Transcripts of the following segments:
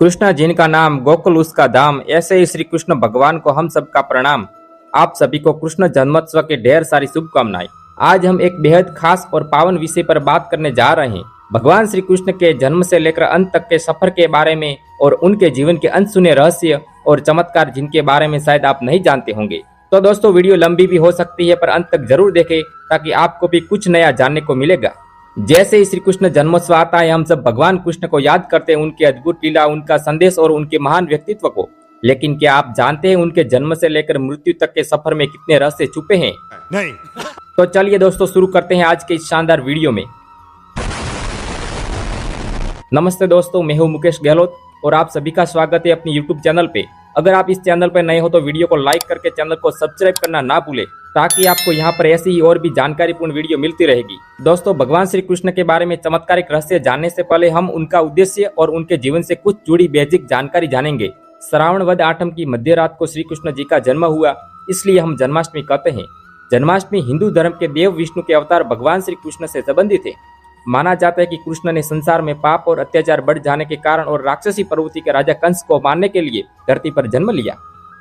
कृष्ण जिनका नाम गोकुल उसका धाम, ऐसे ही श्री कृष्ण भगवान को हम सबका प्रणाम। आप सभी को कृष्ण जन्मोत्सव के ढेर सारी शुभकामनाएं। आज हम एक बेहद खास और पावन विषय पर बात करने जा रहे हैं, भगवान श्री कृष्ण के जन्म से लेकर अंत तक के सफर के बारे में और उनके जीवन के अनसुने रहस्य और चमत्कार जिनके बारे में शायद आप नहीं जानते होंगे। तो दोस्तों, वीडियो लंबी भी हो सकती है पर अंत तक जरूर देखें ताकि आपको भी कुछ नया जानने को मिलेगा। जैसे ही श्री कृष्ण जन्मोत्सव आता है, हम सब भगवान कृष्ण को याद करते हैं, उनकी अद्भुत लीला, उनका संदेश और उनके महान व्यक्तित्व को। लेकिन क्या आप जानते हैं उनके जन्म से लेकर मृत्यु तक के सफर में कितने रहस्य छुपे हैं? नहीं। तो चलिए दोस्तों, शुरू करते हैं आज के इस शानदार वीडियो में। नमस्ते दोस्तों, मैं हूं मुकेश गहलोत और आप सभी का स्वागत है अपनी यूट्यूब चैनल पे। अगर आप इस चैनल पर नए हो तो वीडियो को लाइक करके चैनल को सब्सक्राइब करना ना भूलें ताकि आपको यहाँ पर ऐसी ही और भी जानकारीपूर्ण वीडियो मिलती रहेगी। दोस्तों, भगवान श्री कृष्ण के बारे में चमत्कारिक रहस्य जानने से पहले हम उनका उद्देश्य और उनके जीवन से कुछ जुड़ी बेसिक जानकारी जानेंगे। श्रावण वद आठम की मध्य रात को श्री कृष्ण जी का जन्म हुआ, इसलिए हम जन्माष्टमी कहते हैं। जन्माष्टमी हिंदू धर्म के देव विष्णु के अवतार भगवान श्री कृष्ण से संबंधित है। माना जाता है कि कृष्ण ने संसार में पाप और अत्याचार बढ़ जाने के कारण और राक्षसी प्रवृत्ति के राजा कंस को मारने के लिए धरती पर जन्म लिया।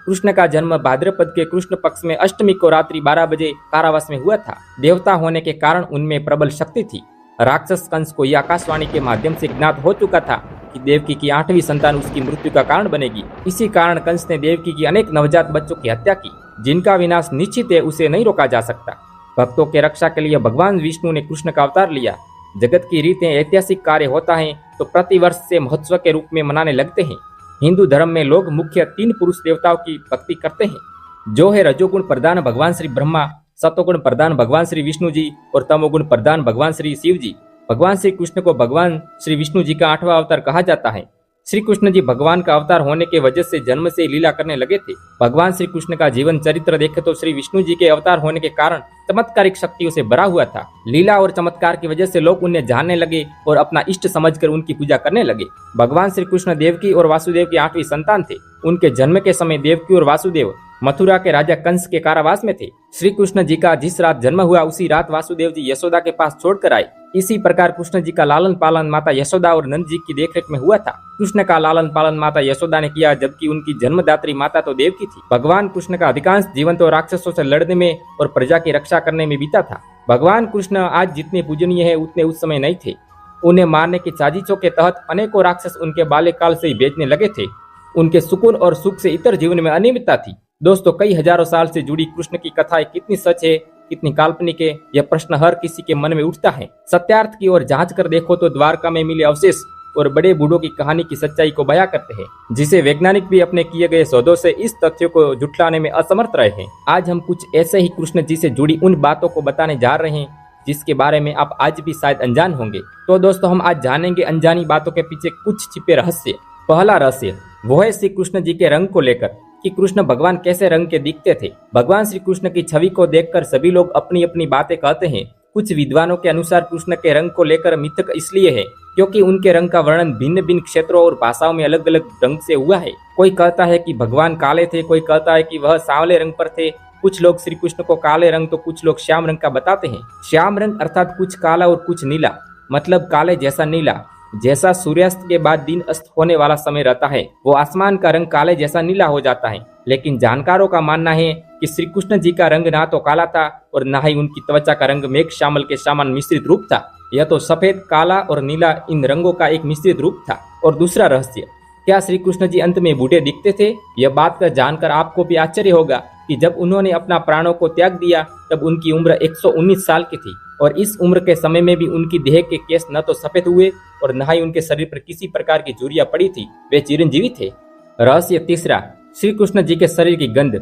कृष्ण का जन्म भाद्रपद के कृष्ण पक्ष में अष्टमी को रात्रि 12 बजे कारावास में हुआ था। देवता होने के कारण उनमें प्रबल शक्ति थी। राक्षस कंस को यह आकाशवाणी के माध्यम से ज्ञात हो चुका था कि देवकी की 8वीं संतान उसकी मृत्यु का कारण बनेगी। इसी कारण कंस ने देवकी की अनेक नवजात बच्चों की हत्या की, जिनका विनाश निश्चित है, उसे नहीं रोका जा सकता। भक्तों के रक्षा के लिए भगवान विष्णु ने कृष्ण का अवतार लिया। जगत की रीतें ऐतिहासिक कार्य होता है तो प्रतिवर्ष से महोत्सव के रूप में मनाने लगते हैं। हिंदू धर्म में लोग मुख्य 3 पुरुष देवताओं की भक्ति करते हैं, जो है रजोगुण प्रधान भगवान श्री ब्रह्मा, सतोगुण प्रधान भगवान श्री विष्णु जी और तमोगुण प्रधान भगवान श्री शिव जी। भगवान श्री कृष्ण को भगवान श्री विष्णु जी का 8वां अवतार कहा जाता है। श्री कृष्ण जी भगवान का अवतार होने के वजह से जन्म से लीला करने लगे थे। भगवान श्री कृष्ण का जीवन चरित्र देखे तो श्री विष्णु जी के अवतार होने के कारण चमत्कारिक शक्तियों से भरा हुआ था। लीला और चमत्कार की वजह से लोग उन्हें जानने लगे और अपना इष्ट समझकर उनकी पूजा करने लगे। भगवान श्री कृष्ण देवकी और वासुदेव की 8वीं संतान थे। उनके जन्म के समय देवकी और वासुदेव मथुरा के राजा कंस के कारावास में थे। श्री कृष्ण जी का जिस रात जन्म हुआ उसी रात वासुदेव जी यशोदा के पास छोड़कर आए। इसी प्रकार कृष्ण जी का लालन पालन माता यशोदा और नंद जी की देखरेख में हुआ था। कृष्ण का लालन पालन माता यशोदा ने किया, जबकि उनकी जन्मदात्री माता तो देवकी थी। भगवान कृष्ण का अधिकांश जीवन तो राक्षसों से लड़ने में और प्रजा की रक्षा करने में बीता था। भगवान कृष्ण आज जितने पूजनीय है उतने उस समय नहीं थे। उन्हें मारने की साजिशों के तहत अनेकों राक्षस उनके बाल्यकाल से ही बेचने लगे थे। उनके सुकून और सुख से इतर जीवन में अनियमितता थी। दोस्तों, कई हजारों साल से जुड़ी कृष्ण की कथाएं कितनी सच है, कितनी काल्पनिक है, यह प्रश्न हर किसी के मन में उठता है। सत्यार्थ की ओर जांच कर देखो तो द्वारका में मिले अवशेष और बड़े बूढ़ों की कहानी की सच्चाई को बयां करते हैं, जिसे वैज्ञानिक भी अपने किए गए शोधों से इस तथ्य को जुटलाने में असमर्थ रहे हैं। आज हम कुछ ऐसे ही कृष्ण जी से जुड़ी उन बातों को बताने जा रहे हैं जिसके बारे में आप आज भी शायद अनजान होंगे। तो दोस्तों, हम आज जानेंगे अनजानी बातों के पीछे कुछ छिपे रहस्य। पहला रहस्य वो है श्री कृष्ण जी के रंग को लेकर कि कृष्ण भगवान कैसे रंग के दिखते थे। भगवान श्री कृष्ण की छवि को देखकर सभी लोग अपनी अपनी बातें कहते हैं। कुछ विद्वानों के अनुसार कृष्ण के रंग को लेकर मिथक इसलिए है क्योंकि उनके रंग का वर्णन भिन्न भिन्न क्षेत्रों और भाषाओं में अलग अलग रंग से हुआ है। कोई कहता है कि भगवान काले थे, कोई कहता है कि वह सांवले रंग पर थे। कुछ लोग श्री कृष्ण को काले रंग तो कुछ लोग श्याम रंग का बताते हैं। श्याम रंग अर्थात कुछ काला और कुछ नीला, मतलब काले जैसा नीला। जैसा सूर्यास्त के बाद दिन अस्त होने वाला समय रहता है, वो आसमान का रंग काले जैसा नीला हो जाता है। लेकिन जानकारों का मानना है कि श्री कृष्ण जी का रंग ना तो काला था और ना ही उनकी त्वचा का रंग मेघ श्यामल के समान मिश्रित रूप था। यह तो सफेद, काला और नीला इन रंगों का एक मिश्रित रूप था। और दूसरा रहस्य, क्या श्री कृष्ण जी अंत में बूढ़े दिखते थे? यह बात कर जानकर आपको भी आश्चर्य होगा कि जब उन्होंने अपना प्राणों को त्याग दिया तब उनकी उम्र 119 साल की थी और इस उम्र के समय में भी उनकी देह के केस न तो सफेद हुए और न ही उनके शरीर पर किसी प्रकार की झुर्रियां पड़ी थी। वे चिरंजीवी थे। रहस्य तीसरा, श्री कृष्ण जी के शरीर की गंध।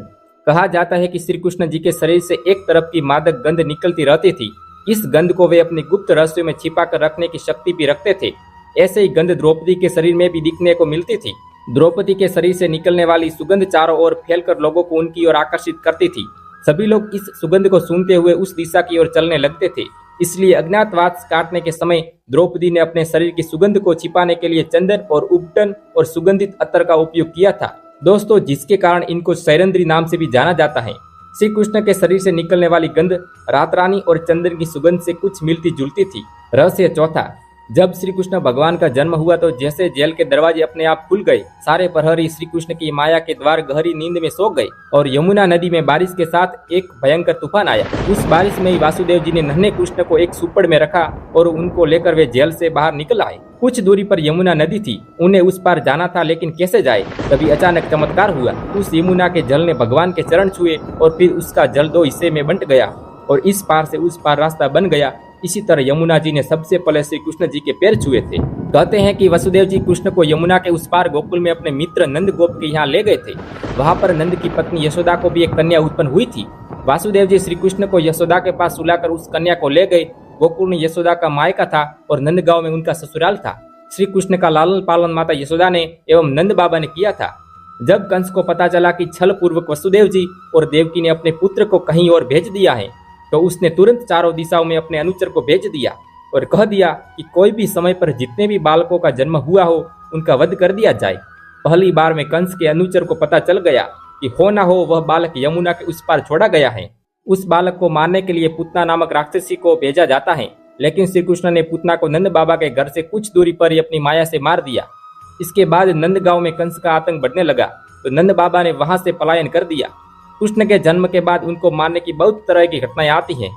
कहा जाता है कि श्री कृष्ण जी के शरीर से एक तरफ की मादक गंध निकलती रहती थी। इस गंध को वे अपने गुप्त रहस्यों में छिपा कर रखने की शक्ति भी रखते थे। ऐसे ही गंध द्रौपदी के शरीर में भी दिखने को मिलती थी। द्रौपदी के शरीर से निकलने वाली सुगंध चारों ओर फैलकर लोगों को उनकी ओर आकर्षित करती थी। सभी लोग इस सुगंध को सूंघते हुए उस दिशा की ओर चलने लगते थे। इसलिए अज्ञातवास काटने के समय द्रौपदी ने अपने शरीर की सुगंध को छिपाने के लिए चंदन और उपटन और सुगंधित अत्तर का उपयोग किया था दोस्तों, जिसके कारण इनको सैरंद्री नाम से भी जाना जाता है। श्री कृष्ण के शरीर से निकलने वाली गंध रातरानी और चंदन की सुगंध से कुछ मिलती जुलती थी। रहस्य चौथा, जब श्री कृष्ण भगवान का जन्म हुआ तो जैसे जेल के दरवाजे अपने आप खुल गए, सारे प्रहरी श्री कृष्ण की माया के द्वार गहरी नींद में सो गए और यमुना नदी में बारिश के साथ एक भयंकर तूफान आया। उस बारिश में ही वासुदेव जी ने नन्हे कृष्ण को एक सुपड़ में रखा और उनको लेकर वे जेल से बाहर निकल आए। कुछ दूरी पर यमुना नदी थी, उन्हें उस पार जाना था, लेकिन कैसे जाए? तभी अचानक चमत्कार हुआ। उस यमुना के जल ने भगवान के चरण छुए और फिर उसका जल दो हिस्से में बंट गया और इस पार से उस पार रास्ता बन गया। इसी तरह यमुना जी ने सबसे पहले श्री कृष्ण जी के पैर छुए थे। कहते हैं कि वसुदेव जी कृष्ण को यमुना के उस पार गोकुल में अपने मित्र नंद गोप के यहाँ ले गए थे। वहाँ पर नंद की पत्नी यशोदा को भी एक कन्या उत्पन्न हुई थी। वासुदेव जी श्री कृष्ण को यशोदा के पास सुलाकर उस कन्या को ले गए। गोकुल में यशोदा का मायका था और नंदगांव में उनका ससुराल था। श्री कृष्ण का लालन पालन माता यशोदा ने एवं नंद बाबा ने किया था। जब कंस को पता चला कि छल पूर्वक वसुदेव जी और देवकी ने अपने पुत्र को कहीं और भेज दिया है, तो उसने तुरंत चारों दिशाओं में अपने अनुचर को भेज दिया और कह दिया कि कोई भी समय पर जितने भी बालकों का जन्म हुआ हो उनका वध कर दिया जाए। पहली बार में कंस के अनुचर को पता चल गया कि हो ना हो वह बालक यमुना के उस पार छोड़ा गया है। उस बालक को मारने के लिए पूतना नामक राक्षसी को भेजा जाता है, लेकिन श्री कृष्ण ने पूतना को नंद बाबा के घर से कुछ दूरी पर ही अपनी माया से मार दिया। इसके बाद नंदगांव में कंस का आतंक बढ़ने लगा तो नंद बाबा ने वहां से पलायन कर दिया। कृष्ण के जन्म के बाद उनको मारने की बहुत तरह की घटनाएं आती हैं,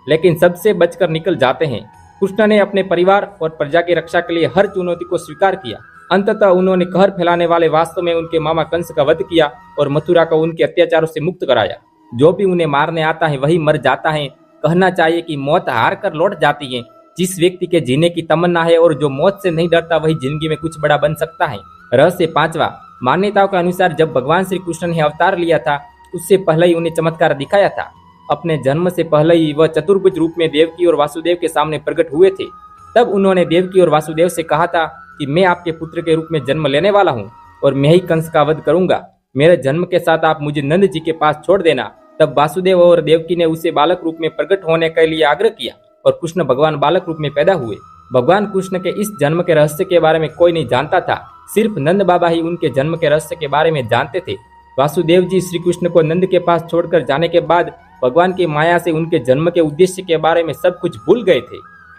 लेकिन सबसे बचकर निकल जाते हैं। कृष्ण ने अपने परिवार और प्रजा की रक्षा के लिए हर चुनौती को स्वीकार किया। अंततः उन्होंने कहर फैलाने वाले वास्तव में उनके मामा कंस का वध किया और मथुरा को उनके अत्याचारों से मुक्त कराया। जो भी उन्हें मारने आता है वही मर जाता है। कहना चाहिए कि मौत हार कर लौट जाती है। जिस व्यक्ति के जीने की तमन्ना है और जो मौत से नहीं डरता वही जिंदगी में कुछ बड़ा बन सकता है। रहस्य पांचवा, मान्यताओं के अनुसार जब भगवान श्री कृष्ण ने अवतार लिया था उससे पहले ही उन्हें चमत्कार दिखाया था। अपने जन्म से पहले ही वह चतुर्भुज रूप में देवकी और वासुदेव के सामने प्रकट हुए थे। तब उन्होंने देवकी और वासुदेव से कहा था कि मैं आपके पुत्र के रूप में जन्म लेने वाला हूँ और मैं ही कंस का वध करूंगा। मेरे जन्म के साथ आप मुझे नंद जी के पास छोड़ देना। तब वासुदेव और देवकी ने उसे बालक रूप में प्रकट होने के लिए आग्रह किया और कृष्ण भगवान बालक रूप में पैदा हुए। भगवान कृष्ण के इस जन्म के रहस्य के बारे में कोई नहीं जानता था, सिर्फ नंद बाबा ही उनके जन्म के रहस्य के बारे में जानते थे। वासुदेव जी श्री कृष्ण को नंद के पास छोड़कर जाने के बाद भगवान की माया से उनके जन्म के उद्देश्य के बारे में सब कुछ भूल गए थे।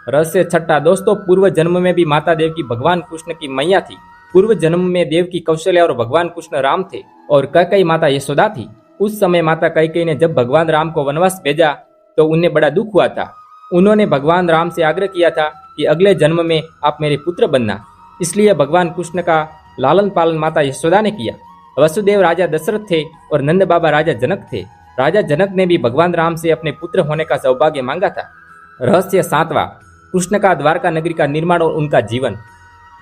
रहस्य छठा दोस्तों, पूर्व जन्म में भी माता देवकी भगवान कृष्ण की मैया थी। पूर्व जन्म में देवकी कौशल्या और भगवान कृष्ण राम थे और कैकेयी माता यशोदा थी। उस समय माता कैकेयी ने जब भगवान राम को वनवास भेजा तो उन्हें बड़ा दुख हुआ था। उन्होंने भगवान राम से आग्रह किया था कि अगले जन्म में आप मेरे पुत्र बनना। इसलिए भगवान कृष्ण का लालन पालन माता यशोदा ने किया। वसुदेव राजा दशरथ थे और नंद बाबा राजा जनक थे। राजा जनक ने भी भगवान राम से अपने पुत्र होने का सौभाग्य मांगा था। रहस्य सातवां, कृष्ण का द्वारका नगरी का निर्माण और उनका जीवन।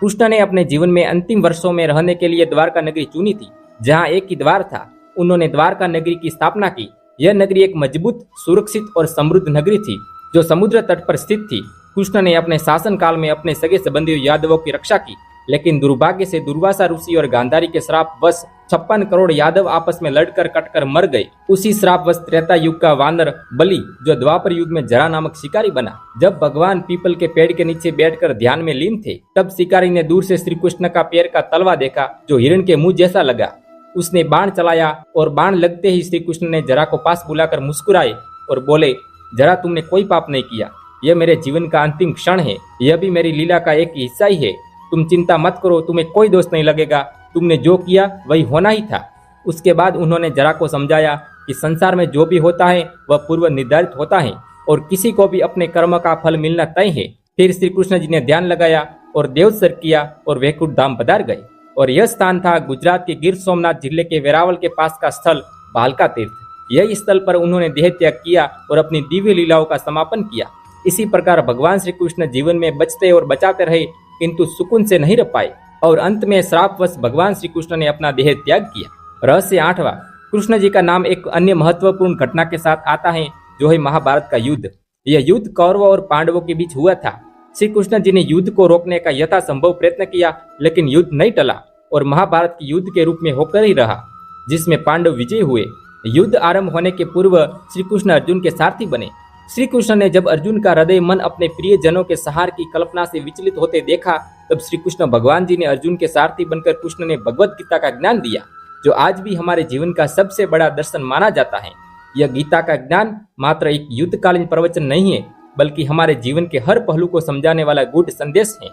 कृष्ण ने अपने जीवन में अंतिम वर्षों में रहने के लिए द्वारका नगरी चुनी थी, जहाँ एक ही द्वार था। उन्होंने द्वारका नगरी की स्थापना की। यह नगरी एक मजबूत, सुरक्षित और समृद्ध नगरी थी जो समुद्र तट पर स्थित थी। कृष्ण ने अपने शासन काल में अपने सगे संबंधी यादवों की रक्षा की, लेकिन दुर्भाग्य से दुर्वासा ऋषि और गांधारी के श्राप वश 56 करोड़ यादव आपस में लड़कर कटकर मर गए। उसी श्राप वश त्रेता युग का वानर बलि, जो द्वापर युग में जरा नामक शिकारी बना। जब भगवान पीपल के पेड़ के नीचे बैठकर ध्यान में लीन थे, तब शिकारी ने दूर से श्री कृष्ण का पैर का तलवा देखा जो हिरण के मुंह जैसा लगा। उसने बाण चलाया और बाण लगते ही श्री कृष्ण ने जरा को पास बुलाकर मुस्कुराए और बोले, जरा तुमने कोई पाप नहीं किया, यह मेरे जीवन का अंतिम क्षण है, यह भी मेरी लीला का एक हिस्सा ही है। तुम चिंता मत करो, तुम्हें कोई दोष नहीं लगेगा, तुमने जो किया वही होना ही था। उसके बाद उन्होंने जरा को समझाया कि संसार में जो भी होता है वह पूर्व निर्धारित होता है और किसी को भी अपने कर्म का फल मिलना तय है। फिर श्री कृष्ण जी ने ध्यान लगाया और देवसर किया और वैकुंठ धाम पधार गए। और यह स्थान था गुजरात के गिर सोमनाथ जिले के वेरावल के पास का स्थल भालका तीर्थ। यही स्थल पर उन्होंने देह त्याग किया और अपनी दिव्य लीलाओं का समापन किया। इसी प्रकार भगवान श्री कृष्ण जीवन में बचते और बचाते रहे, किंतु सुकून से नहीं रह पाए और अंत में श्रापवश भगवान श्री कृष्ण ने अपना देह त्याग किया। रहस्य आठवां, कृष्ण जी का नाम एक अन्य महत्वपूर्ण घटना के साथ आता है, जो है महाभारत का युद्ध। यह युद्ध कौरवों और पांडवों के बीच हुआ था। श्री कृष्ण जी ने युद्ध को रोकने का यथासंभव प्रयत्न किया, लेकिन युद्ध नहीं टला और महाभारत की युद्ध के रूप में होकर ही रहा, जिसमें पांडव विजयी हुए। युद्ध आरंभ होने के पूर्व श्री कृष्ण अर्जुन के सारथी बने। श्री कृष्ण ने जब अर्जुन का हृदय मन अपने प्रिय जनों के सहार की कल्पना से विचलित होते देखा, तब श्री कृष्ण भगवान जी ने अर्जुन के सारथी बनकर कृष्ण ने भगवत गीता का ज्ञान दिया, जो आज भी हमारे जीवन का सबसे बड़ा दर्शन माना जाता है। यह गीता का ज्ञान मात्र एक युद्धकालीन प्रवचन नहीं है, बल्कि हमारे जीवन के हर पहलू को समझाने वाला गूढ़ संदेश है।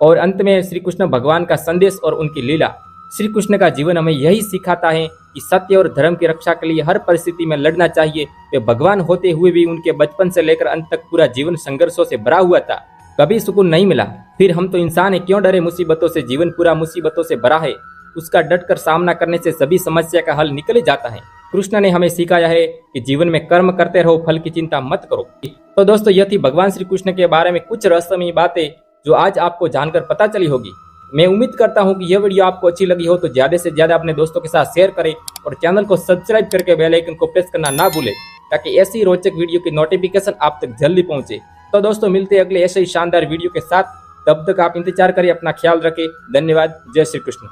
और अंत में श्री कृष्ण भगवान का संदेश और उनकी लीला। श्री कृष्ण का जीवन हमें यही सिखाता है कि सत्य और धर्म की रक्षा के लिए हर परिस्थिति में लड़ना चाहिए। वे भगवान होते हुए भी उनके बचपन से लेकर अंत तक पूरा जीवन संघर्षों से भरा हुआ था, कभी सुकून नहीं मिला। फिर हम तो इंसान है, क्यों डरे मुसीबतों से, जीवन पूरा मुसीबतों से भरा है, उसका डटकर सामना करने से सभी समस्या का हल निकल जाता है। कृष्ण ने हमें सिखाया है कि जीवन में कर्म करते रहो, फल की चिंता मत करो। तो दोस्तों, यह थी भगवान श्री कृष्ण के बारे में कुछ रहस्यमयी बातें जो आज आपको जानकर पता चली होगी। मैं उम्मीद करता हूं कि यह वीडियो आपको अच्छी लगी हो तो ज्यादा से ज्यादा अपने दोस्तों के साथ शेयर करें और चैनल को सब्सक्राइब करके बेल आइकन को प्रेस करना ना भूलें, ताकि ऐसी रोचक वीडियो की नोटिफिकेशन आप तक जल्दी पहुंचे। तो दोस्तों, मिलते हैं अगले ऐसे ही शानदार वीडियो के साथ। तब तक आप इंतजार करें, अपना ख्याल रखें। धन्यवाद। जय श्री कृष्ण।